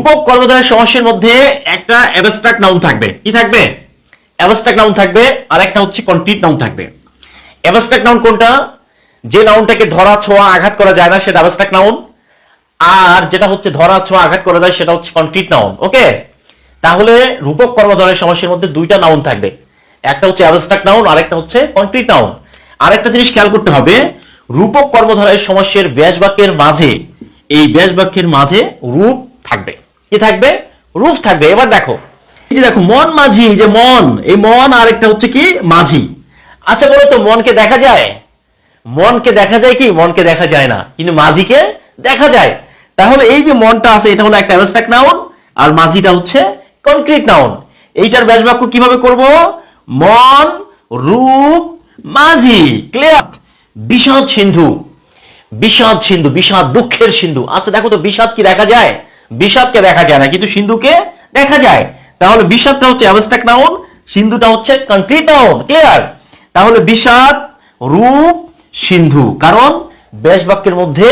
রূপক কর্মধারয় সমাসের মধ্যে একটা অ্যাবস্ট্রাক্ট নাউন থাকবে। কি থাকবে? অ্যাবস্ট্রাক্ট নাউন থাকবে, আর একটা হচ্ছে কনক্রিট নাউন থাকবে। অ্যাবস্ট্রাক্ট নাউন কোনটা? যে নাউনটাকে ধরা ছোঁয়া আঘাত করা যায় না সেটা অ্যাবস্ট্রাক্ট নাউন, আর যেটা হচ্ছে ধরা ছোঁয়া আঘাত করা যায় সেটা হচ্ছে কনক্রিট নাউন। ওকে, তাহলে রূপক কর্মধারয় সমাসের মধ্যে দুইটা নাউন থাকবে, একটা হচ্ছে অ্যাবস্ট্রাক্ট নাউন আর একটা হচ্ছে কনক্রিট নাউন। আরেকটা জিনিস খেয়াল করতে হবে, রূপক কর্মধারয় সমাসের ব্যাস বাক্যের মাঝে, এই ব্যাস বাক্যের মাঝে রূপ থাকবে। কি থাকবে? রূপ থাকবে। এবার দেখো, এই যে দেখো মন মাঝি, যে মন, এই মন আর একটা হচ্ছে কি মাঝি। আচ্ছা বলো তো, মনকে দেখা যায়? মনকে দেখা যায় কি? মনকে দেখা যায় না, কিন্তু মাঝিকে দেখা যায়। তাহলে এই যে মনটা আছে এটা হলো একটা অ্যাবস্ট্রাক্ট নাউন, আর মাঝিটা হচ্ছে কনক্রিট নাউন। এইটার ব্যাস বাক্য কিভাবে করব? মন রূপ মাঝি। ক্লিয়ার? বিষাদ সিন্ধু, বিষাদ সিন্ধু, বিষাদ দুঃখের সিন্ধু। আচ্ছা দেখো তো, বিষাদ কি দেখা যায়? বিষাদকে দেখা যায় না, কিন্তু সিন্ধুকে দেখা যায়। তাহলে বিষাদটা হচ্ছে অ্যাবস্ট্রাক্ট নাউন, সিন্ধুটা হচ্ছে কনক্রিট নাউন। ক্লিয়ার? তাহলে বিষাদ রূপ সিন্ধু, কারণ ব্যাস বাক্যের মধ্যে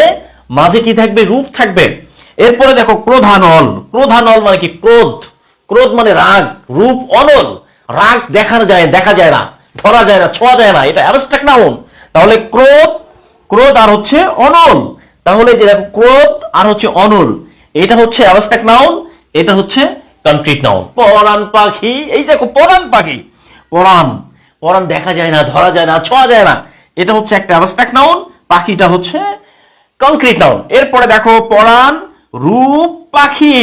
মাঝে কি থাকবে? রূপ থাকবে। এরপরে দেখো ক্রোধানল। ক্রোধানল মানে কি? ক্রোধ। ক্রোধ মানে রাগ। রূপ অনল, রাগ দেখা যায় না, ধরা যায় না, ছোঁয়া যায় না, এটা অ্যাবস্ট্রাক্ট নাউন। তাহলে ক্রোধ, ক্রোধ আর হচ্ছে অনল। তাহলে যে দেখো ক্রোধ আর হচ্ছে অনল, এটা হচ্ছে অ্যাবস্ট্রাক্ট নাউন, এটা হচ্ছে কনক্রিট নাউন। পরাণ পাখি, এই দেখো পরাণ পাখি, পরাণ, পরাণ দেখা যায় না, ধরা যায় না, ছোঁয়া যায় না, এটা হচ্ছে একটা অ্যাবস্ট্রাক্ট নাউন, পাখিটা হচ্ছে কনক্রিট নাউন। এরপরে দেখো পরাণ রূপ পাখি।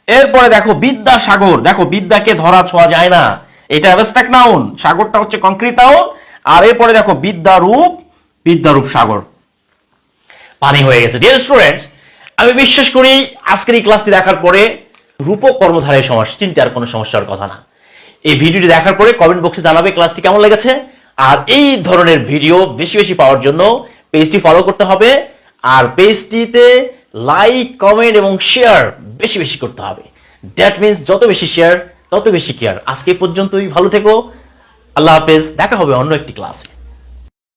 এরপরে দেখো বিদ্যাসাগর, দেখো বিদ্যাকে ধরা ছোঁয়া যায় না, এটা অ্যাবস্ট্রাক্ট নাউন, সাগরটা হচ্ছে কনক্রিট নাউন। আর এরপরে দেখো বিদ্যারূপ, বিদ্যারূপ সাগর। পানি হয়ে গেছে। ডিয়ার স্টুডেন্টস, আমি বিশ্বাস করি আজকের এই ক্লাসটি দেখার পরে রূপক কর্মধারয় সমাস চিনতে আর কোনো সমস্যার কথা না। এই ভিডিওটি দেখার পরে কমেন্ট বক্সে জানাবে ক্লাসটি কেমন লেগেছে। আর এই ধরনের ভিডিও বেশি বেশি পাওয়ার জন্য পেজটি ফলো করতে হবে, আর পেজটিতে লাইক, কমেন্ট এবং শেয়ার বেশি বেশি করতে হবে। দ্যাট মিন্স যত বেশি শেয়ার তত বেশি কেয়ার। আজকে পর্যন্তই, ভালো থেকো, আল্লাহ হাফেজ, দেখা হবে অন্য একটি ক্লাসে।